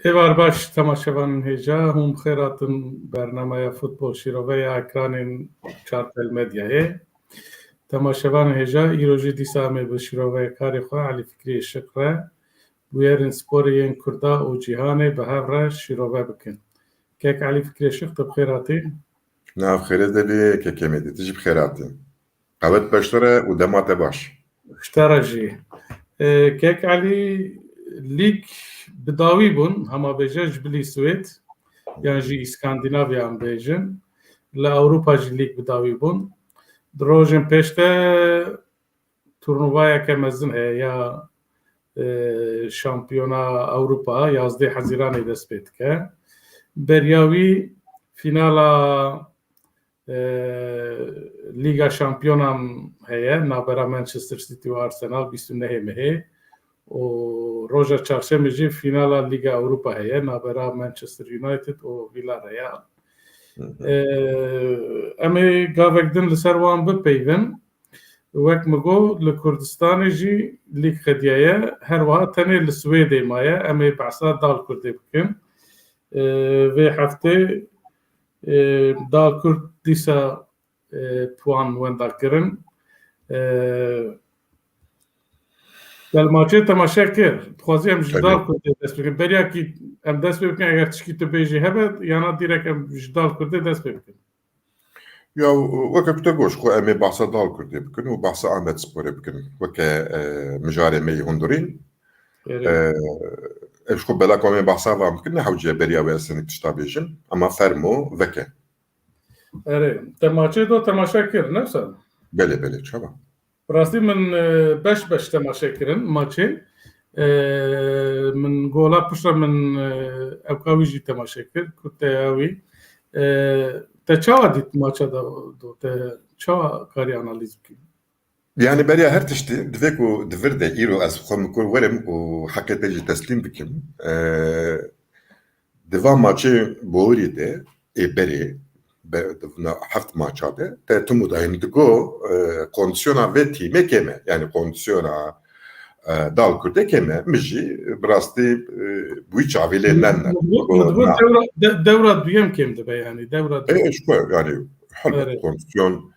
Evar baş temaşevanın heja hum xeratın bernamaya futbol şiroveya ekranın çarpel medyayı. Temaşevan heja iroji disame bu şirovaya karixo Ali Fikri Şıkre bu yerin sporiyen Kurda o cihane behavra şirove bikin. Kek Ali Fikri Şık tıp xeratı. Nav xêrê devê kekemedî tu jî bi xêratî. Qewet beştere û dema te baş. Ştara jî. Kek Ali lig bidawî bûn hema bêje ji bilî Swêd yan jî İskandinavyan bêjin. Li Ewropa jî lig bidawî bûn. Di rojên pêş de turnuvayeke mezin heye ya Şampiyona Ewropa 11 Hezîranê dest pê dike. Beriya wî fînala Liga Şampiyonan heye navbera Manchester City û Arsenal 29 Mehê û roja çarşemê jî fînala Liga Ewropa heye navbera Manchester United û Villarreal. Em ê gavek din li ser wan bipeyvin. Wek min got li Kurdistanê jî lîg xediye ye her wiha tenê li Swêdê maye em ê behsa Dal Kurdê bikin. Vê heftê Dal Kurd dîsa puan wenda kirin. Delmaçê temaşe kir. Dixwazî em ji Dal Kurdê dest bikin. Beryakî em dest pê bikin eger tişkî tu bêjî hebe yana direk em ji Dal Kurdê dest pê bikin. Ya weke tu te goş ku em ê behsa Dal Kurdê bikin û behsa Amedsporê bikin. Weke mijarê me yê hundirîn. Ev ji ku bela ku em ê behsa wan bikin ne hewciye beriya wê ez hinek tişta bêjim ama fermo veke. Erê temaşê do temaşe kir ne wisa? Belê çava. Rastî min beş temaşe kirin maçê. Min gola pişta min evka wî jî temaşe kir ku teya wî. Te çawa dît maça da te çawa karî analîz bikî? Yani beriya her tiştî divê ku divir de îro ez xwe min kur werim û heqê te jî teslîm bikim. Di van maçê borî de berê heft maça de te tu mudahîn digo kondisyona vê tîmê kêm e. Yani kondisyona Dal Kurdê kêm e. Min jî bi rastî bu hiç avîlê nenne. Devra duyem kêm dibe yani devra yani kondisyon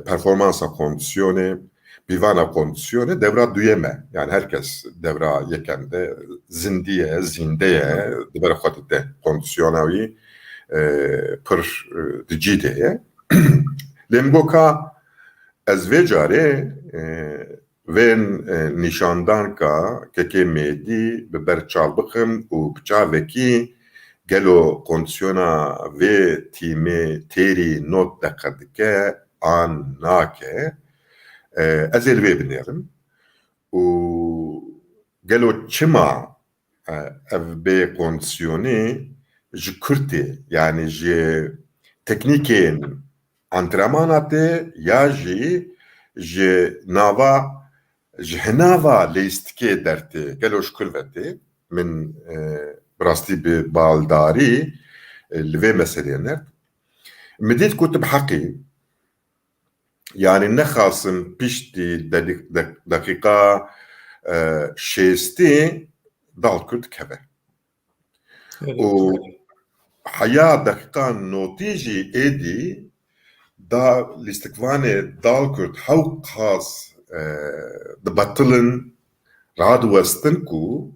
performansa kondisyonê bîvana kondisyonê devra duyeme. Yani herkes devra yekende zindiye zindeye dibere xwe dide kondisyona wî pir dicî de ye. Lê min got ka ez vê carê vên nîşandanka kekê mêdî bi ber çav bixim û bi çavekî gelo kondisyona vê tîmê têrî not deqe dike an nake. Ez ê li wê binêrim û gelo çima ev bê kondisyonê ji Kurtê yani ji teknîkên antrenmana tê ya jî ji nava ji hinava lêstikê dertê gelo ji kur vetê min bi rastî bi baldarî li vê meseleyê nerd. Mi dît ku tu bi heqî yani nexwasim piştî deqîqa şêstê Dal Kurd keve. û heya deqîqa notî jî êdî da lîstikvanê Dal Kurd hew qas dibetilin radiwestin ku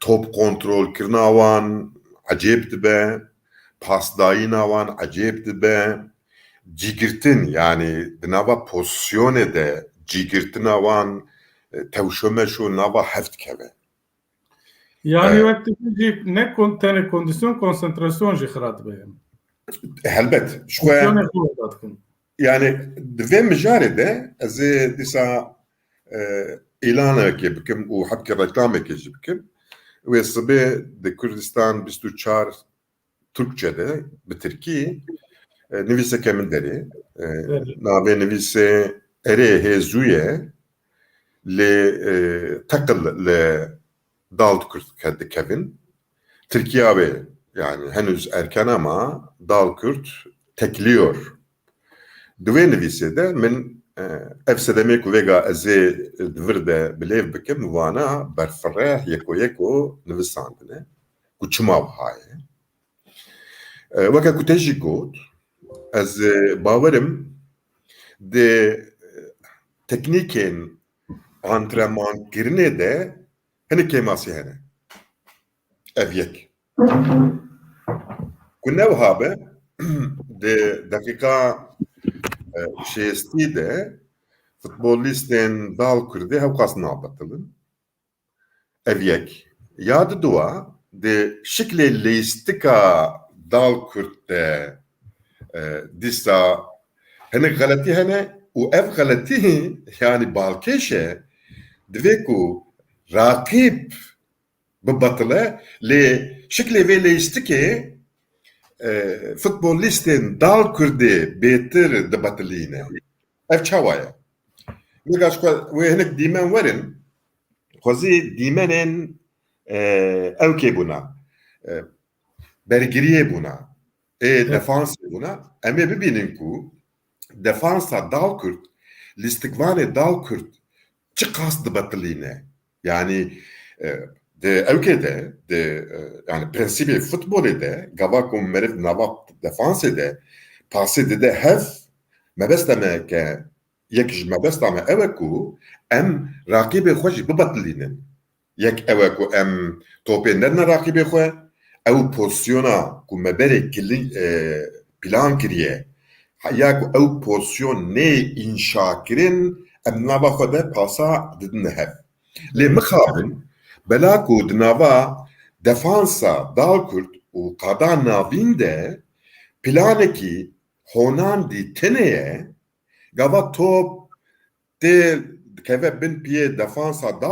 top kontrolkirina wan ecêb dibe, pasdayîna wan ecêb dibe, cîgirtin yani di nava pozisyonê de cîgirtina wan tewşemeşû nava heft keve. Yani wek jî ne tenê kondisyon konsantrasyon jî xira dibe. Helbet. Yani di vê mijarê de ez ê dîsa îlanekê bikim û hepkê reklamekê jî bikim. Wê sibê di Kurdistan 24 Türkçede bi Tirkî nivîseke min derê. Navê nivîsê Erê Hêzûye lê teqil li Dal Kurd dikevin. Tirkiya wê yani henüz erken ama Dal Kurd tekliyor. Di vê nivîsê de min ev sedemê ku vêga ez ê divir de bilêv bikim wana berfireh yeko nivisandine ku çima wihaye. Weke ku te jî got ez bawerim di teknîkên antrenmankirinê de hinek masî hene. Ev yek. Ku newiha be di deqîqa şêstî de futbolîstên dal Kurdî hewqas nabetilin. Ev yek. Ya diduwa di şiklê lêstika dal Kurd de dîsa hinek xeletî hene û ev xeletî yani balkêşe divê ku raqîb bibatile lê şiklê vê lêstikê futbolîstên dal Kurdî bêtir dibatilîne. Ev çawa ye? Vêga ji wê hinek dîmen werin xwezî dîmenên ew kê bûna bergiriyê bûna defansê bûna em ê bibînin ku defansa dal Kurd lîstikvanê dal Kurd çi qas dibatilîne yani di ew kê de di yani prensîbê futbolê de gava ku meriv nava defansê de pasê dide hev mebesta me ke yek ji mebesta me ew e ku em raqîbê xwe jî bibatilînin. Yek ew e ku em topê nedine raqîbê xwe ew pozisyona ku me berê plan kiriye ya ku ew pozisyon nê înşa kirin em nava xwe de pasa didin hev. Lê mixabin bela ku di nava defansa dal Kurd û qada navîn de planekî honandî tune ye gava top tê dikeve bin piyê defansa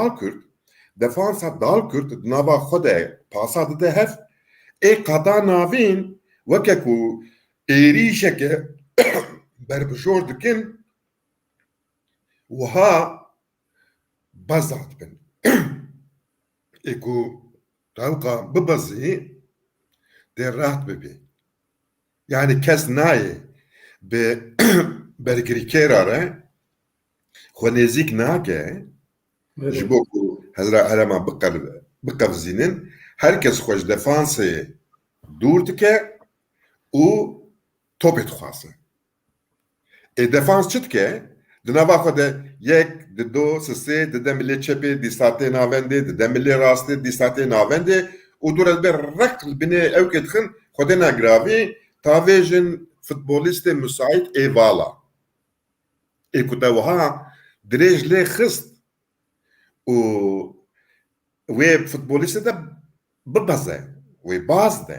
dal Kurd di nava xwe de pasa dide hev ê qada navîn weke ku êrîşeke berbijor dikin wiha beza dibin. Ê ku tewqa bibezî dê rahat bibî. Yani kes nayê bi bergirîkêra re xwe nêzik nake ji bo ku hezra herema biqevzînin herkes xwe ji defansê dûr dike û topê dixwaze. Defans çi dike? Di nava xwe de yek, di do, sê, di demilê çepê dîsa tê navendê, di demilê rastê dîsa tê navendê û dûr ez bê req li binê ew kê dixin xwedê negiravî tavê jin futbolîstê müsait ê vala. Ê ku te wiha dirêj lê xist û wê futbolîstê de bibeze, wê baz de.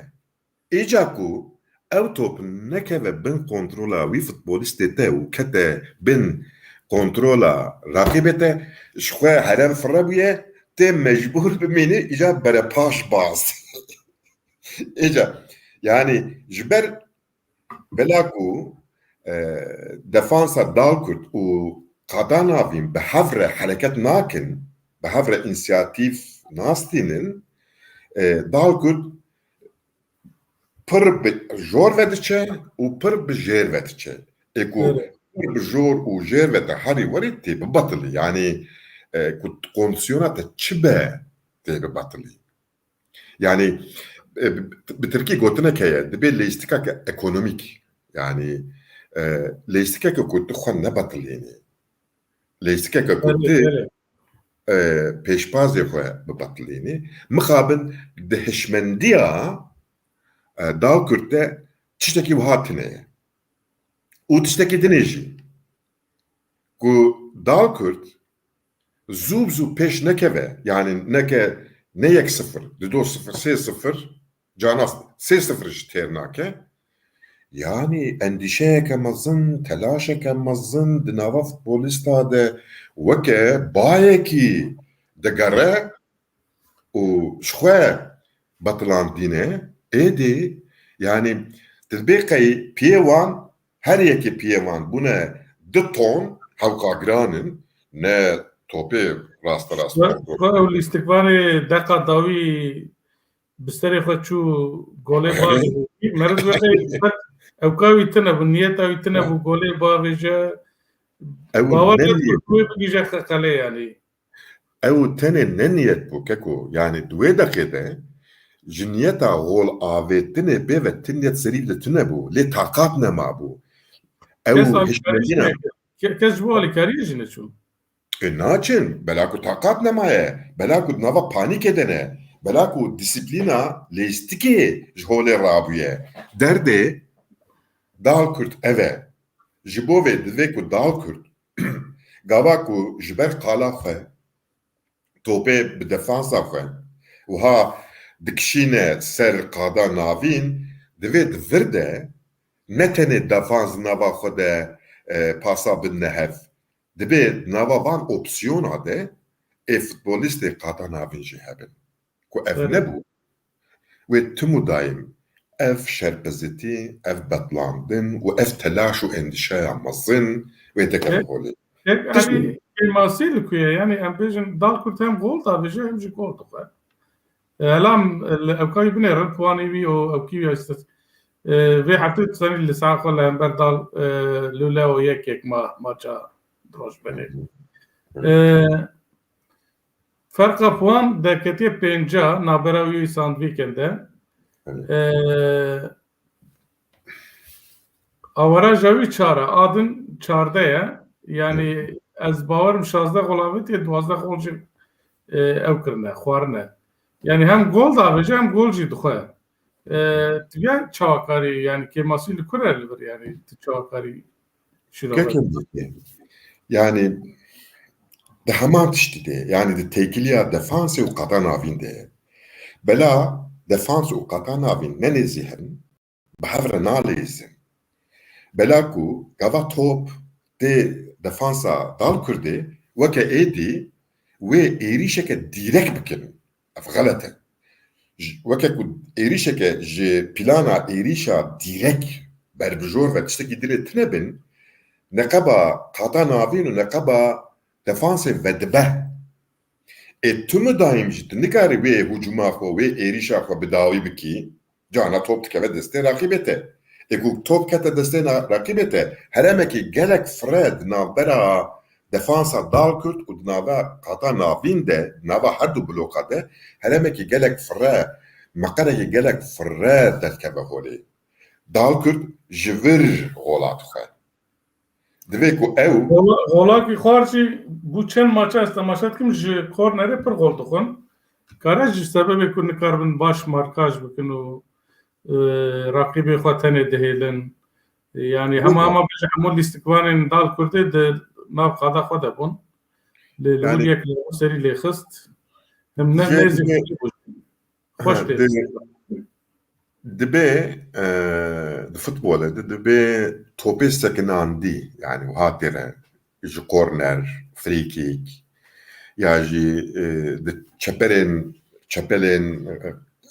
Îca ku ew top nekeve bin kontrola wî futbolîstê te û kete bin kontrola raqîbê te ji xwe herem firre bûye tê mecbûr bimînî îca berepaş baz. Îca yani ji ber bela ku defansa dal Kurd û qada navîn bi hev re hereket nakin, bi hev re înisiyatîv nastînin dal Kurd pir bi jor vediçe û pir bi jêr vediçe. Ê ku pir bi jor û jêr ve te herî werî tê bibatilî. Yani ku kondisyona te çi be tê bibatilî. Yani bi Tirkî gotinek heye dibe lêstikeke ekonomîk. Yani lêstikeke ku tu xwe nebatilînî. Lêstikeke ku tu pêşbazê xwe bibatilînî. Mixabin di hişmendiya dal Kurd de tiştekî wiha tune ye. û tiştekî dinê jî ku dal Kurd zû bi zû pêş nekeve yani neke ne 1-0 di 2-0 3-0 canas 3-0 ji têr nake yani endîşeyeke mezin telaşeke mezin di nava futbolîsta de weke bayekî digere û ji xwe betilandîne êdî yani dilbê qey piyê wan her yekê piyê wan bûne 2 ton hewqa giranin ne topê rast ew lîstikvanê deqa dawî bi serê xwe çû golê bavê meriv wexê hewqa wî tune bû niyeta wî tune bû golê bavê je ew Bawer ne net niyet ku bigîje qeqelê yanî. ew tenê ne niyet bû keko yani duê deqê de ji niyeta hol avêtinê pê ve tin niyet serî li tune bû lê taqat nema bû Kes ew alîkarî jî hişmeniya neke. Kes ji bo alîkariyê jî neçûn. naçin bela ku taqat nemaye bela ku nava panîkê de ne bela ku disiplîna lêstikê ji holê rabûye derdê dal kurt ev e ji bo vê divê ku dal kurt gava ku ji ber qala xwe topê bi defansa xwe wiha dikişîne ser qada navîn divê di vir de ne tenê defans nava xwe de pasa bidine hev dibe nava van opsiyona de futbolistê qada navîn jî hebin ku ev nebû wê tim û daîm ev şerpezîtî ev betlandin û ev telaş û endişeya mezin wê dike bi holê Tek alî masî li ku ye yani em bêjin dal kurt hem gol dabêje hem jî gol dixwe. Elam evkayî binêrin puanî wî û evkî wî istet vê heftê tisanî li saet xwe li hember dal lûle û yekek maça rojbenê. Ferqa puan derketiye pênca navbera wî sandvîkên de awaraja wî çar e adin çarde ye yani ez bawerim 16 golavêtiye 12 gol jî ew kirine xwarine yani hem gol dabêje hem gol jî dixwe tiya çawakarî yani kêmasî li kur e li vir yani tu çawakarî Kekin dike yani di heman tiştî de yani di têkiliya defansê û qada navîn de bela defans û qada navîn nenêzî herin bi hev re nalêzin bela ku gava top tê defansa dal kurdê weke êdî wê êrîşeke dîrek bikin ev xelet e weke ku êrîşeke ji plana êrîşa dîrek berbijor ve tiştekî dilê tune bin neqeba qada navîn û neqeba defansê vedibe tu mu daîm jî tu nikarî wê hûcuma xwe wê êrîşa xwe bi dawî bikî cana top dikeve destê raqîbê te ku top kete destê raqîbê te heremekî gelek fire di navbera defansa dal kurt û di nava qada navîn de nava her du bloka de heremekî gelek fire meqerekî gelek fire derkeve holê dal kurt ji vir gola dixwe divê ku ew golakî xwar jî bû çend maça ez temaşa dikim ji kornerê pir gol dixwin kare ji sebebê ku nikarbin baş markaj bikin û raqîbê xwe tenê dihêlin yani hema bêje hemû lîstikvanên dal kurdê di nav qada xwe de bûn lê li wir yek serî lê xist hem nezî xweş tê dibe di futbolê de dibe topê sekinandî yani hatê re ji korner free kick ya jî di çepelên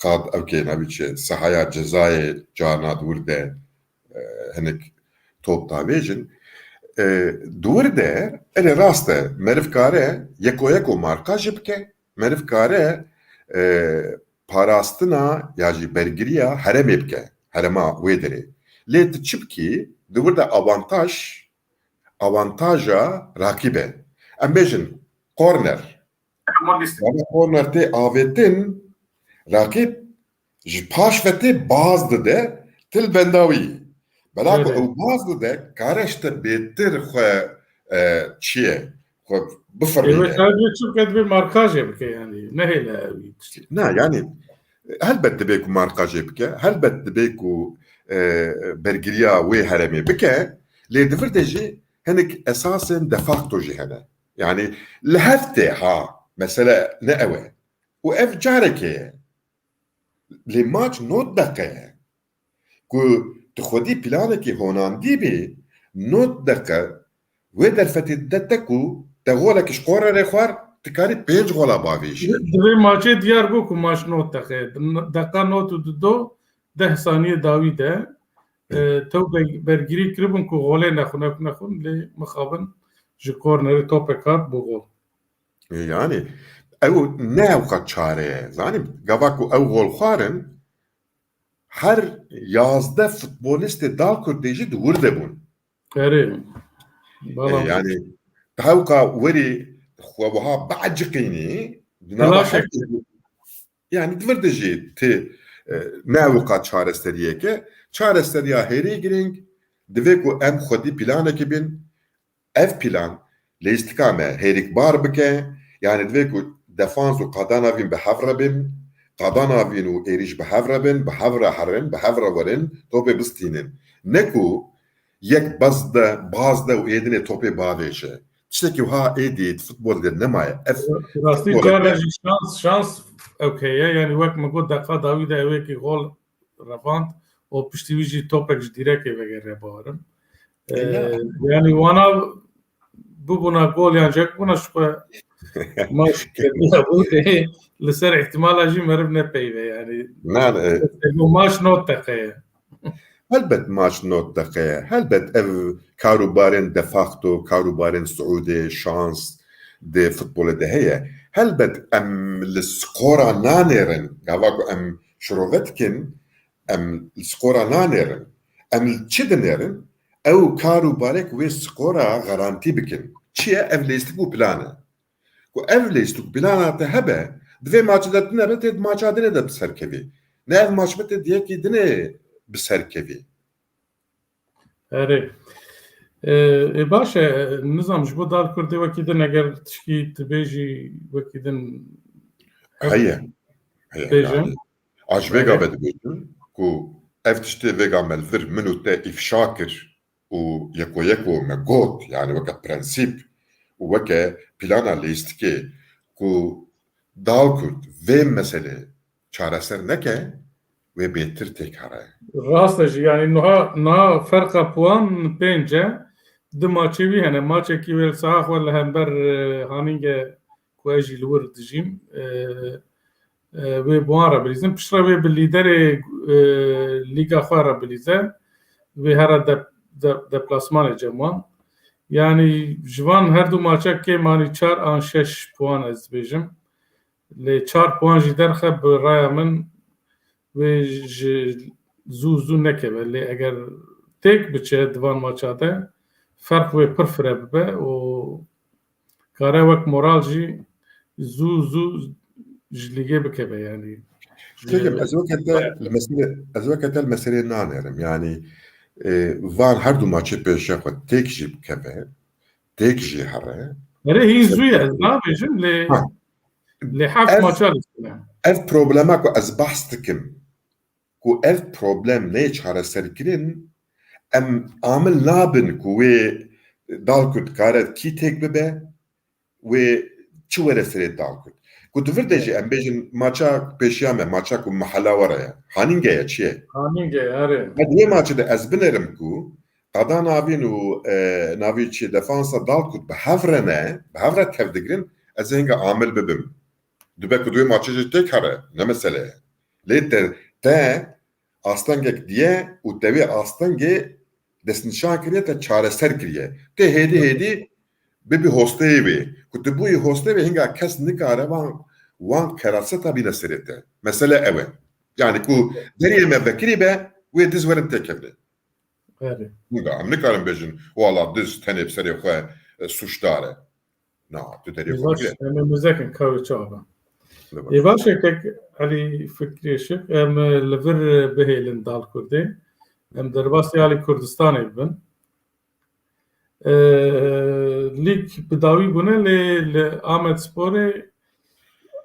qad evkê navî çi sahaya cezayê carna dûr de hinek top davêjin dûr de erê rast e meriv kare yeko marka jî bike meriv kare parastina ya jî bergiriya heremê bike herema wê derê lê tu çi bikî dûr de avantaja rakîb e em bêjin korner korner tê avêtin rakîb ji paş ve tê baz dide til bendawî bela ku ew baz dide kare ji te bêtir xwe çi ye xwe bifirmîne çi bike divê markajê bike yani nehêle ne yani helbet dibe ku markajê bike helbet dibe ku bergiriya wê heremê bike lê divir de jî hinek esasên de facto jî hene yani li hev tê ha mesele ne ew e û ev carekê ye lê maç not deqe ye ku tu xwedî planekî honandî bî not deqe wê derfetê de te ku te golekî ji kornerê xwar tu karî 5 gola bavêjî divê maçê diyar bû ku maç not deqe deqa not û dido 10 saniyê dawî de tew bergirî kiribûn ku golê nexwin lê mixabin ji kornerê topek hat bû gol yani ew ne ew qet çare ye zanîm gava ku ew gol xwarin her 11 futbolistê dal kurdê jî di wir de bûn erê بەڵام يعني تهوكا وري خوها بعجقيني بلا نابا شك yani dvrdejî tê neewqa çareseriyeke çareseriya herî giring divê ku em xwedî planekê bin ev plan lêstika me herîkbar bike yani divê ku defans û qadanavîn bi hev re bin qadanavîn û êrîş bi hev re bin bi hev re herin bi hev re werin topê bistînin ne ku yek baz de û êdinê topê bavêje tiştekî wiha êdî futbol de nemaye ev راستی جارێکی شانس ئەوکەیە ینی وەک من گوت دەقا داویدا ئەوەیەکی غۆڵ ڕەڤاند و پشتیویژی تۆپێکش دیرەکێ بەگەڕێ باوەرم ینی وانا ببوونا گۆڵیان جێک بوونە بوو لەسەر احتیمالاژی مەرب نەپەیوێ ینی ماش نۆت دەقەیە هەلبەت ماچ نۆت دەقەیە هەلبەت ئەv کاروبارên de facto karobarên Suûdê şans dê futbolê de heye helbet em li skora nanêrin gava ku em şirovet dikin em li skora nanêrin em li çi dinêrin ew karobarek wê skora garantî bikin çi ye ev lêstik û plan e ku ev lêstik û plana te hebe divê maçê de dinebe tê maça dinê de bi serkevî ne ev maç be tê diyekî dinê bi serkevî ئەرێ باشە نزانش بۆ دال کوردی وەکی دن ئەگەر تشکی تبێژی وەکی دن heye bêjim aj vêga ve dibêjim ku ev tiştê vêga me li vir min û te îfşa kir û yeko me got yani weke prensîp û weke plana lêstikê ku dal Kurd vê meselê çareser neke wê bêtir têkare ڕاستە ژی ینی نها فەرقا پوان پێنجە di maçê wî hene maçekî wê saha xwe li hember hanîngê ku ez jî li wir dijîm wê buwan re bilîzin piştre wê bi lîderê lîga xwe re bilîze wê here deplasmanê cem wan yanî ji van her du maçekê manî 4 an 6 puan ez dibêjim lê 4 puan jî derxe bi raya min wê ji zû nekeve lê eger têk biçe divan maça de ferq wê pir fire bibe û kare wek moral jî zû ji lîgê bikeve yanî ez weke te li meselê nanêrim yani van her du maçê pêşiya xwe têk jî bikeve têk jî here erê hîn zû ye ez nabêjim lê heft maça lîstine ev problema ku ez behs dikim ku ev problem nê çareserkirin em amil nabin ku wê dal Kurd kare kî têk bibe wê çi were serê dal Kurd ku divir de jî em bêjin maça pêşiya me maça ku mehela were ye hanînge ye çi ye hanînge erê divê maçê de ez binerim ku qada navîn û navî çi defansa dal Kurd bi hev re ne bi hev re tev digirin ez ê hinga amil bibim dibe ku divê maçê jî têk here ne mesele ye lê te astengek diye û tevê astengê destnîşan kiriye te çareser kiriye tê hêdî bibî hosteyê wê ku tu bûyî hostê wê hinga kes nikare wan keraseta bîne serê te mesele ew e yani ku deriyê me vekirî be wê diz werin têkevne hinga em nikarin bêjin wala diz tenê bi serê xwe suçdar e na tu deriyê xwe em müzekin kavê çava ê başekek Elî Fikrî Şik em li vir bihêlin dal Kurdê em derbasî alî Kurdistanê bibin lîk bi dawî bûne lê li Amedsporê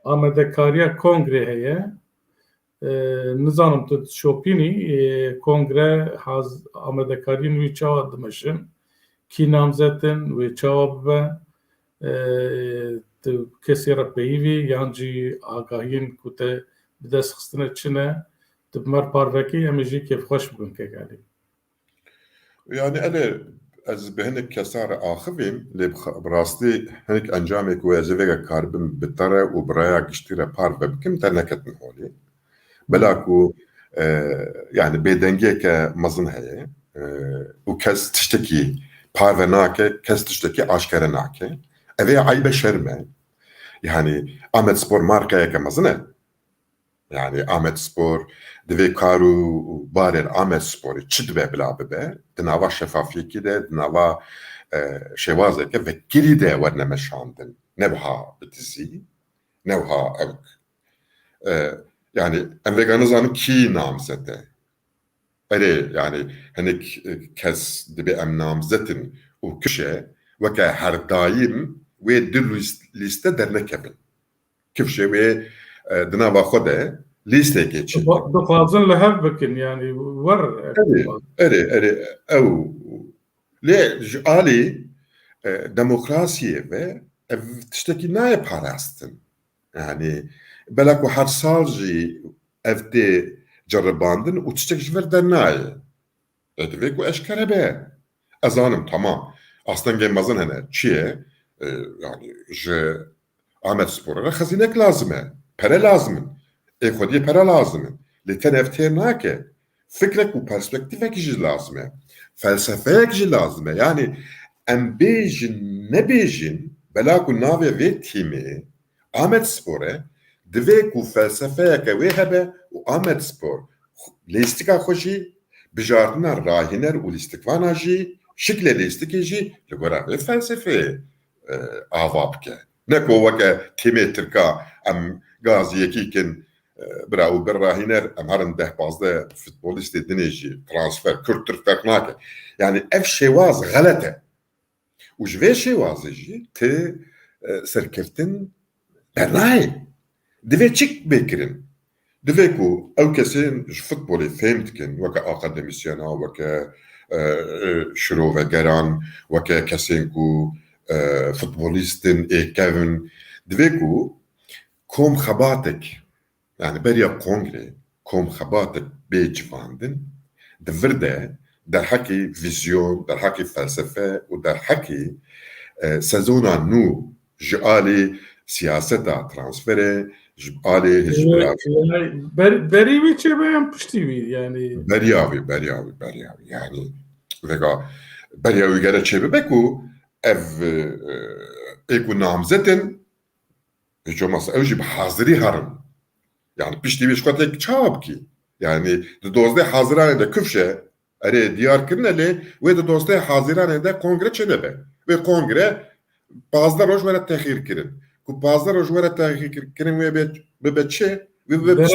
amedekariya kongrê heye nizanim tu şopînî kongre amedekariyên wî çawa dimeşin kî namzetin wê çawa bibe tu kesê re peyivî yan jî agahiyên ku te bi dest xistine çi ne tu bi mer parvekî em ê jî kêfxweş bibin kegalî yani elê ez bi hinek kesar axivêm lê bi rastî hinek encamek ku ez ê veke karibim bi te re û bi raya giştî re parve bikim te neketin holê bela ku yani bêdengiyeke mezin heye û kes tiştekî parve nake kes tiştekî aşkere nake ev ê eybe şerme yani Amedspor markayeke mezin e yani Amedspor divê karû barên Amedsporê çi dibe bila bibe di nava şefafiyekî de di nava شێوازێکە vekirî de wernemeşandin nevha bi dizî nevha ew yani em vê nizanin kî namzet e erê yani hinek kes dibe em namzetin û kişe weke her daim wê di lîste dernekevin kişe wê di nava xwe de lîstekê çêtin dixwazin li hev bikin yani wer erê ew lê ji alî demokrasiyê ve ev tiştekî naye parastin yani belek her sal jî ev tê ceribandin û tiştek ji ver dernaye divê ku eşkere be ez zanim tamam astengê mezin hene çi ye yani ji Amedspor'a re xezînek lazim e pere lazim in ê xwediyê pere lazim in lê ten ev tê nake fikrek û perspektîvekî jî lazim e felsefeyek jî lazim e yani em bêjin nebêjin bela ku navê vê tîmê Amedspor e divê ku felsefeyeke wê hebe û Amedspor lîstika xwe jî bijartina rahîner û lîstikvana jî şiklê lîstikê jî li gora vê felsefeyê ava bike ne ku weke tîmê Tirka em gaziyekî kin bira û bir rahîner em herin 10-15 futbolîstê dinê jî transfer Kürt Türk ferq nake yani ev şêwaz xelet e û ji vê şêwazê jî tê serkeftin bernayê divê çik bêkirin divê ku ew kesên ji futbolê fêm dikin weke akademisyen weke şirovegeran weke kesên ku futbolîstin êkevin divê ku komxebatek yani beriya kongre komxebatek bê civandin divir de derhekî vizyon derhekî felsefe û derhekî sezona nû ji alî siyaseta transferê ji alî berî wî çêbeyan piştî wî yani beriya wî yani vega beriya wî gere çêbibe ku ev ê ku namzetin hiç olmazsa ew jî bi hazirî herin yani piştî wî ji xwe têk çawa bikî yani di dozdeh haziranê de kufşe erê diyar kirine lê wê di dozdeh haziranê de kongre çêdebe wê kongre 15 roj were texîr kirin ku 15 roj were texîr kirin wê bibe çê wê bibe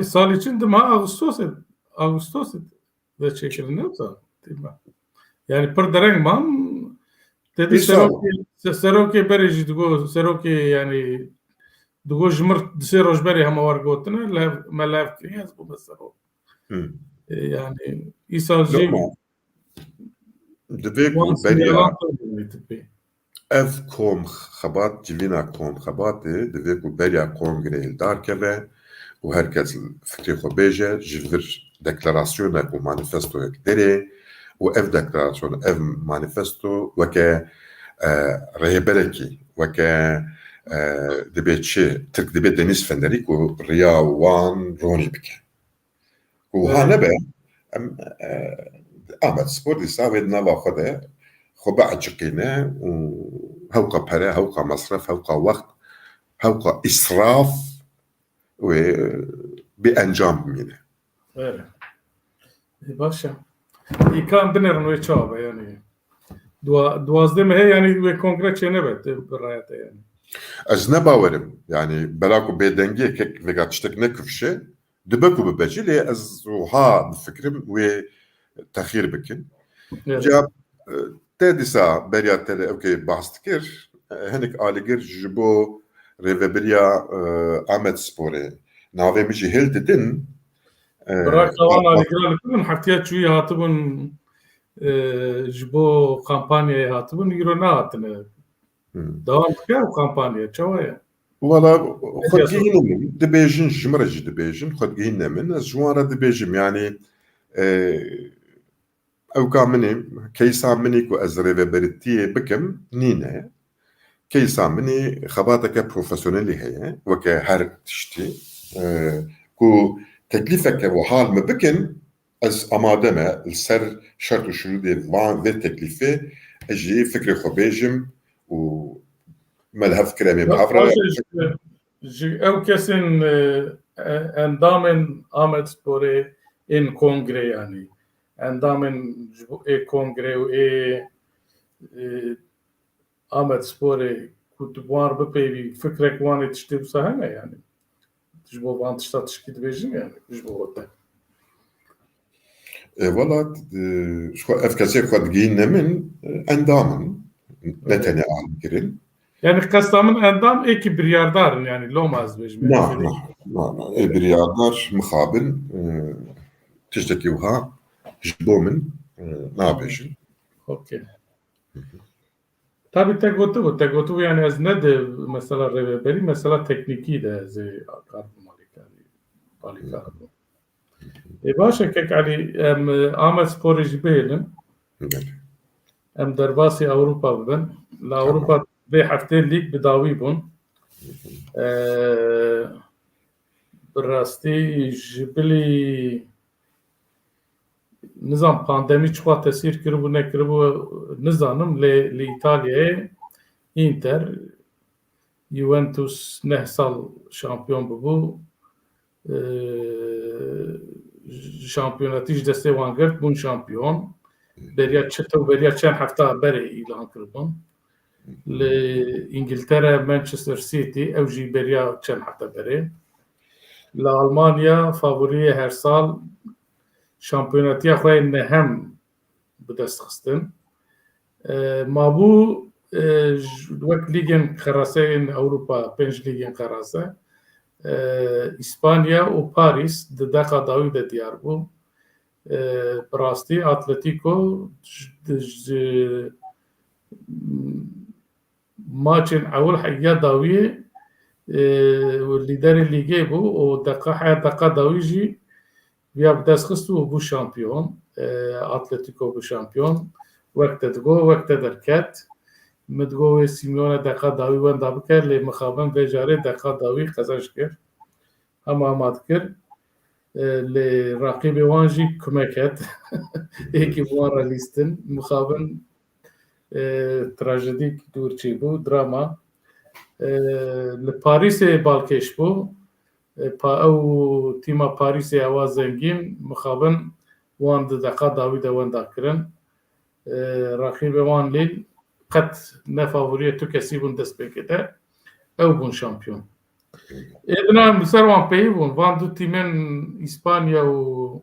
salî çin di meha Ağustosê de çêkirin yoksa yani pir dereng mam dedi serokê berê jî digo serokê yani digo ji mir di sê roj berê hema war gotine me lev kiriye ez bûme serok yani îsal jî divê ku beriya ev komxebat civîna komxebatê divê ku beriya kongreyê darkeve û herkes fikrê xwe bêje ji vir deklarasyona ku manîfestoyek derê û ev deklarasyon ev manîfesto weke rêberekî weke dibe çi Tirk dibe Deniz Fenerî ku riya wan ronî bike û ha nebe em Amedspor dîsa wê di nava xwe de xwe beeciqîne û hewqa pere hewqa mesref hewqa wext hewqa îsraf wê bi encam bimîne başa îkan binerin wê çawa yani duwazdê me heye yani wê kongre çê nebe bi rayete yani ez nebawerim yani bela ku bêdengiyekek vêga tiştek nekufşe dibe ku bibecî lê ez wiha difikirim wê texîr bikin ca tê dîsa beriya te ew kê behs dikir hinek alîgir ji bo rêveberiya Amedsporê navê min jî hêl didin Bırakan alîgiran heftiya çûyî hatibûn ji bo kampanyayê hatibûn îro nehatine dewam dike ew kampanya çawa ye Wala xwedgihînê min dibêjin ji min re jî dibêjin xwedgihînê min ez ji wan re dibêjim yani ewka minê keysa minê ku ez rêveberîtiyê bikim nîne keysa minê xebateke profesyonelî heye weke her tiştî ku teklîfeke wiha me bikin ez amade me li ser şert û şurûdê van vê teklîfê ez jî fikrê xwe bêjim û me li hev kiremê min hev re ji ew kesên endamên Amedsporê ên kongre yani endamên ji bo kongre û Ahmed Sporê ku tu wan bipeyvî fikrek wanê tiştê wisa hene yani ji bo van tişta tişkî dibêjin yani ji bo te. Valla ev kesê xwe digihîne min endamın ne tenê alîgirin. Yani qesta min endam êkî biryardarin yani loma ez bêjim. Na biryardar mixabin tiştekî wiha ji bo min nabêjin. Okey. Tabii te gotu yani ez ne de mesela rêveberî mesela teknîkî de ez ê karbim alîkarî. Baş e kek Elî em Ahmed Sporê jî bihêlin. Em derbasî Ewropa bibin. Li Ewropa vê heftê lîg bi dawî bûn. Bi rastî ji bilî nizam pandemî çixwa tesîr kiribû nekiribû nizanim lê li İtalyayê Inter Juventus neh sal şampiyon bibû. Şampiyonatî ji destê wan girt bûn şampiyon. Beriya çeto beriya çend hefta berê îlan kiribûn. Li İngiltere Manchester City ew jî beriya çend hefta berê. Li Almanya favoriyê her sal şampiyonatiya xwe nehem bi dest xistin. Mabû wek lîgên qeraseyên Ewropa pênc lîgên qerase İspanya û Parîs di deqa dawî de diyar bû. Bi rastî Atletico ji maçên ewil heya dawiyê lîderê lîgê bû û heya deqa dawî jî ya bi dest xist û bû şampiyon. Atletico bû şampiyon. Wek te digot wek te derket. Min digot wê Simeone deqa dawî wenda bike lê mixabin vê carê deqa dawî qezeş kir. Hema amadkir. Lê raqîbê wan jî kumek het. Êkî bi wan re lîstin. Mixabin trajedîk dûr çîbû, drama. Li Parîsê balkêş bû. Ew tîma Parîsê ewa zengîn mixabin wan di deqa dawî de wenda kirin. Raqîbê wan lîl qet ne favoriyê tu kesî bûn dest pêkê te. Ew bûn şampiyon. Êdina li ser wan peyî bûn. Van du tîmên İspanya û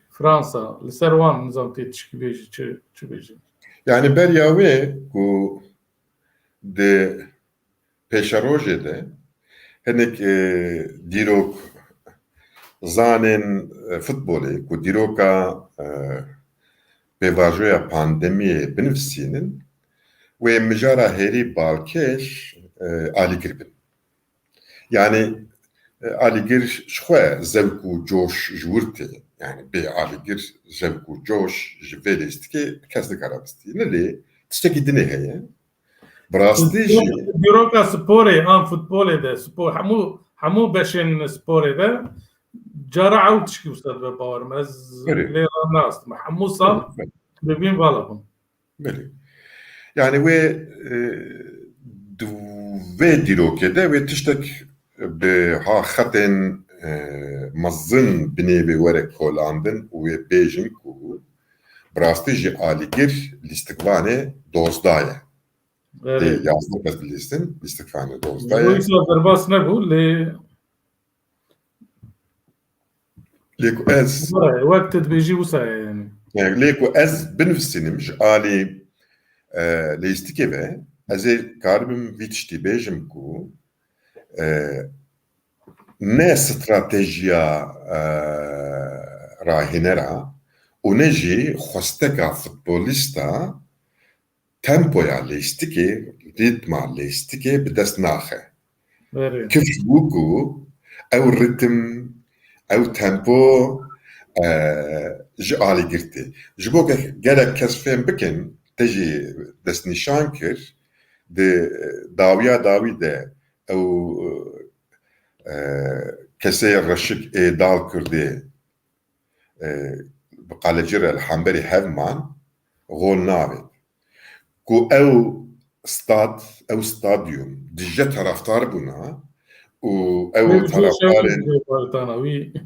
Fransa li ser wan nizam tê tişkî bêjî çi bêjin? Yani beriya wê ku di pêşerojê de hinek dîrok zanên futbolê ku dîroka pêvajoya pandemiyê binivîsînin wê mijara herî balkêş alîgir bin. Yani alîgir ji xwe zevk û coş ji wir tê. Yani bê alîgir zevk û coş ji vê lîstikê kes nikare bistîne lê tiştekî dinê heye. Bi rastî jî Dîroka sporê an futbolê de spor hemû beşên sporê de cara ew tişkî wisa dibe bawer me ez lê nas me hemû sal bibîn vala bûn. Belê. Yani wê di vê dîrokê de wê tiştek bi ha xetên mezin binêvê were kolandin û wê bêjin ku bi rastî jî alîgir lîstikvanê dozda ye. Yazda kes lîstin lîstikvanê dozda ye. Wî derbas nebû lê ku ez wek te dibêjî wisa ye yani. lê ku ez binivîsînim ji alî lîstikê ve ez ê karibim vî tiştî bêjim ku ne stratejiya rahînera û ne jî xwesteka futbolîsta tempoya lîstikê rîtma lîstikê bi dest naxe. Kif bû ku ew rîtim ew tempo ji alîgir tê. Ji bo gelek kes fêm bikin te jî destnîşan kir di dawiya dawî de ew kesê reşik ê dal kirdê bi qalecî re li hemberî hevman gol nabe. Ku ew stadyum dije taraftar bûna û ew taraftarên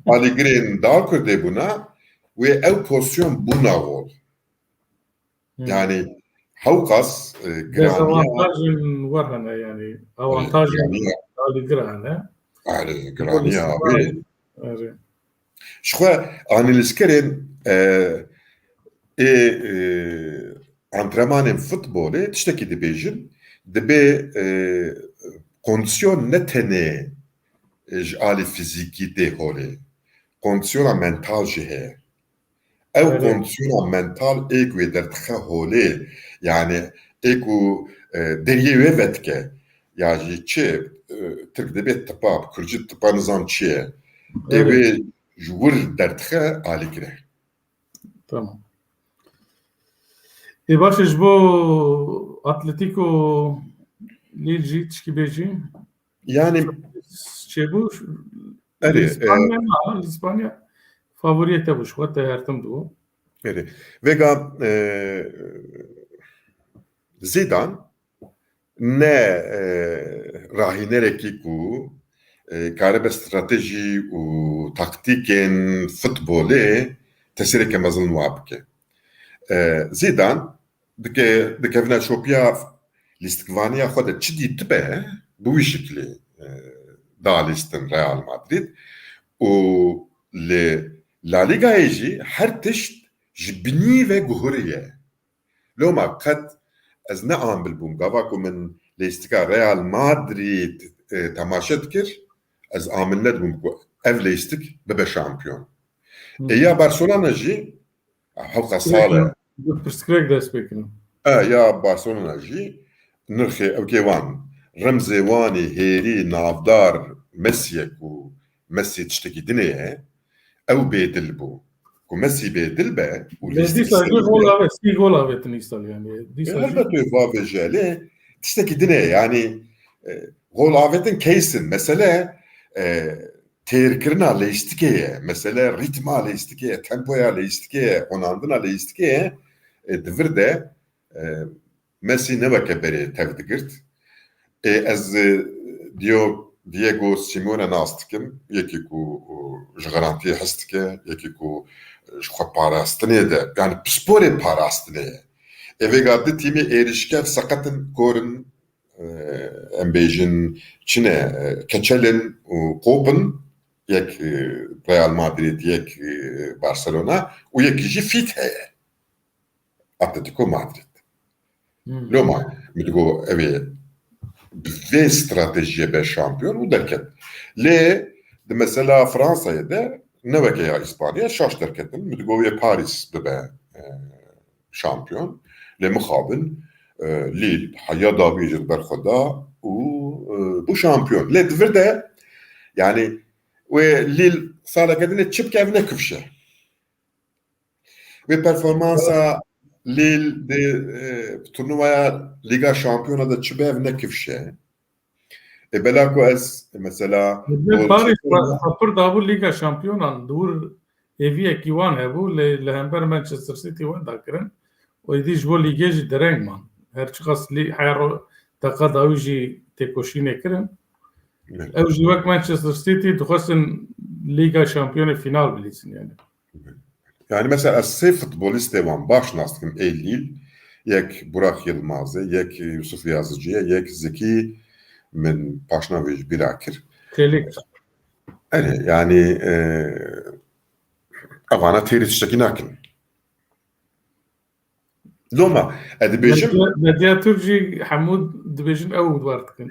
alîgirên dal kirdê bûna ve ev pozisyon buna gol. Yani Havkas Grania Dezavantajın var hani yani. Avantajın Ali Grane. Grania abi. Evet. Şuha analiz keren antrenmanın futbolu tişteki dibêjin dibe kondisyon ne tene ji alî fizîkî tê holê. Kondisyona mental jî heye. Ew kondisyona mental ê ku wê derdixe holê yani ê ku deriyê wê vedike ya jî çi Tirk dibe tipa Kurcî tipa nizam çi ye ê wê ji wir derdixe alîgir e. Tamam. Baş ji bo Atletico Lille jî tişkî bêjî? Yani Çêbû erê İspanya favoriyete bû, xwe te hertim dibû. erê vêga Zîdan ne rahînerekî ku karibe stratejî û taktîkên futbolê tesîreke mezin wa bike. Zîdan dikevne şopiya lîstikvaniya xwe de çi dîtibe bi wî şeklê dalîstin Real Madrid û li La Ligayê jî her tişt ji binî ve guhurî ye. Loma qet ez neambil bûm gava ku min lêstika Real Madrid temaşe dikir ez amil nedibûm ku ev lêstik bibe şampiyon. Ya Barcelona jî hewqa sal e Pirsgirêk dest pê kirin. ya Barcelona jî nirxê ew kê wan remzê wanê hêrî navdar Messiye ku Messi tiştekî dinê ye ew bêdil bû. Ku Messi bêdil be û Dîsa jî gol avet, sî gol avetin îsal yani. Dîsa jî elbette vavejele tiştekî dinê yani gol avetin keysin mesele têrkirina lêstikê ye mesele ritma lêstikê ye tempoya lêstikê ye onandina lêstikê ye divir de Messi neveke berê tev digirt ez Diego Simeone nas dikim yekî ku ji garantiyê hes dike yekî ku ji xwe parastinê de yani pisporê parastinê ye. Evêga di tîmê êrişker seqetin korin em bêjin çine keçelin û qopin yek Real Madrid yek Barcelona û yekî jî fît heye Atletico Madrid. Loma min digo ev ê bi vê stratejiyê be şampiyon û derket. Lê di mesela Fransayê de neveke ya İspanya şaş derketin min digo wê Paris bibe şampiyon. Lê mixabin Lille heya davî ji ber xwe da û bû şampiyon. Lê divir de yani wê Lille saleke dinê çi bike ev nekifşe. Wê performansa Lille di turnuvaya Liga Şampiyona da çi be ev nekifşe. Bela ku ez mesela Paris pir dabû Liga Şampiyonan dûr eviyekî wan hebû li hember Manchester City wan dakirin û êdî ji bo lîgê jî dereng man. Her çi qas heya deqa dawî jî têkoşînê kirin. Ew jî wek Manchester City dixwestin Liga Şampiyonê final bilîsin yani. Yani mesela sê futbolîstê wan baş nas dikim ê Lille yek Burak Yılmazê yek Yusuf Yazıcı'ya yek Zeki min paşna wê ji bîra kir. Çelik. Yani evana têrî tiştekî nakin. Loma dibêjim Medyatûr jî hemû dibêjin ew war dikin.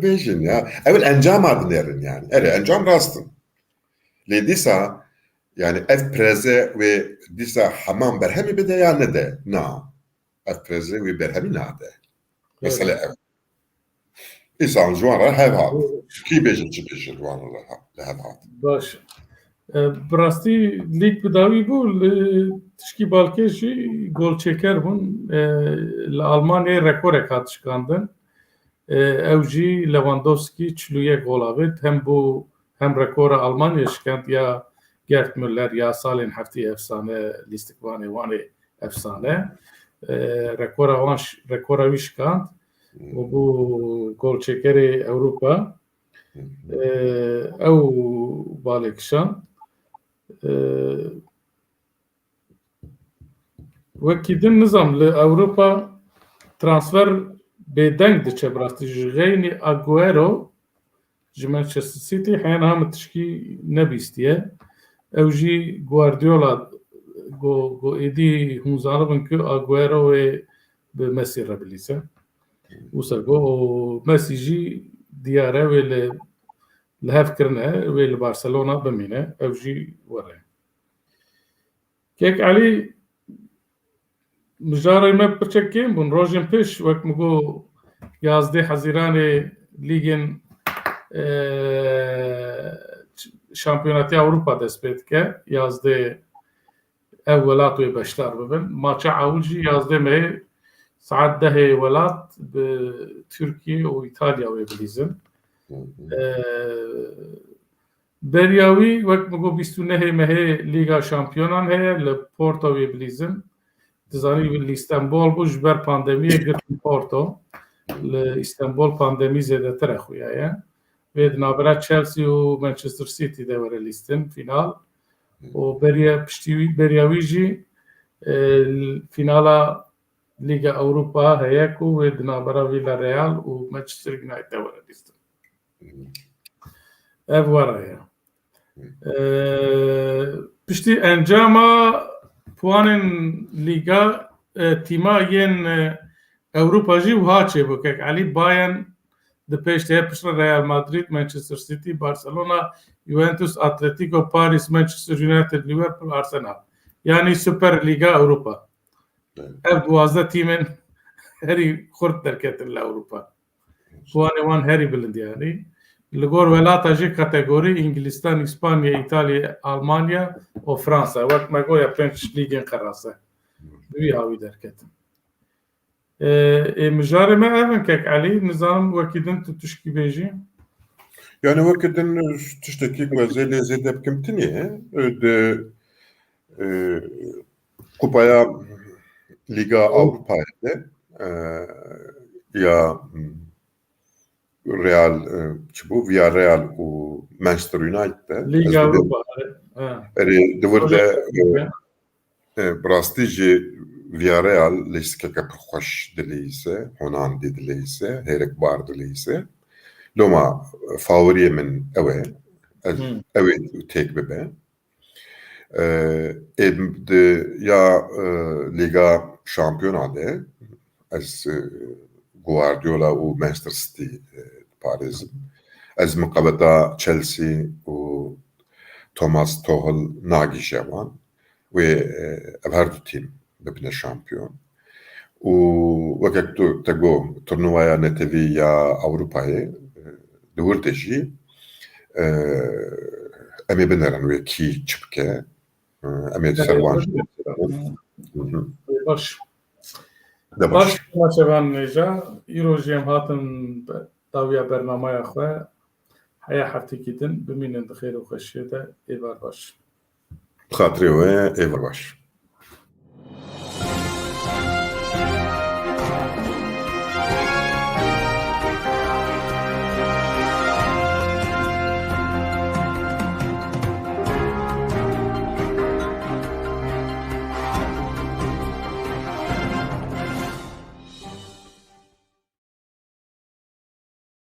bêjin ya evvel encama dinêrin yani encam rastin. Lê dîsa yani ev preze ve dîsa heman berhemî bide ya nede na ev preze wê berhemî nade mesele ev îsan ji wan re hev hat kî bêjin çi bêjin ji wan re hev hat. Baş. Bi rastî lîg bi dawî bû li tişkî balkê jî golçêker bûn li Almanyayê rekorek hat şikandin. Ew jî Lewandowski 41 gol avêt hem rekora Almanyayê şikand ya Gerd Müller ya salên heftê efsane lîstikvanê wanê efsane rekora wî şikand û bû golçêkerê Ewropa ew balê kişand وەکی din nizam li Ewropa transfer bêdeng diçe bi rastî ji Xeynî Aguero ji Manchester City heyana min tişkî nebîstiye. Ew jî Guardiola got êdî hûn zanibin ku Aguero wê bi Messi re bilîze. Wisa got Messi jî diyar e wê li hev kirine wê li Barcelona bimîne. Ew jî were. Kêk Elî mijarê me pirçe kêm bûn. Rojên pêş wek min got 11 Hezîranê Lîgên Şampiyonatya Ewropa dest pê dike. 11 ev welat wê beşdar bibin. Maça ewil jî 11 Meyê saet 10 welat bi Tirkiye û İtalya wê bilîzin. Beriya wî wek min got 29 Mehê Lîga Şampiyonan heye li Porto wê bilîzin. Dizanî li İstanbul bû ji ber pandemiyê girtin Porto. Li İstanbul pandemî zêdetir xuya ye. Wê di navbera Chelsea û Manchester City de were lîstin fînal. û beriya wî jî fînala Lîga Ewropa heye ku wê di navbera Villarreal û Manchester United de were lîstin. Ev were ye. Piştî encama puanên Lîga tîma yên Ewropa jî wiha çêbû. Kek Elî Bayern di pêş de piştre Real Madrid, Manchester City, Barcelona, Juventus, Atletico, Paris, Manchester United, Liverpool, Arsenal. Yani Süper Lîga Ewropa. Ev 12 tîmên herî xurt derketin li Ewropa. Puanê wan herî bilind yani. Li gor welata jî kategorî İngilîstan, İspanya, İtalya, Almanya û Fransa. Wek me goya 5 lîgên qerase. Wî hawî derketin. Mijarê me ev in Kek Elî, nizanim wekî din tu tişkî bêjî? Yani vakitden tiştekî ku ez ê lê zêde bikim tiniye di Kupaya Liga Avrupa'ya de ya Real çibu Villarreal û Manchester United'de Liga Avrupa. erê divir de rastî jî Villarreal lîstikeke pir xweş dilîse, honan dê dilîse, hêrek bar dilîse. Loma favoriyê min ew e. Ew ê têk bibe. Ya Liga Şampiyona de ez Guardiola û Manchester City parêzim. Ez miqebeta Chelsea û Thomas Tuchel nagîje wan. Wê ev her du tîm bibine şampiyon. û wekek tu te got turnuvaya netewî ya Ewropayê di wir de jî em ê binerin wê kî çi bike. Em ê ser wan Baş. Baş maçevan nêja. Îro jî em hatin dawiya bernamaya xwe. Heya heftekî din bimînin di xêr û xweşiyê de êvar baş. Bi xatirê we êvar baş.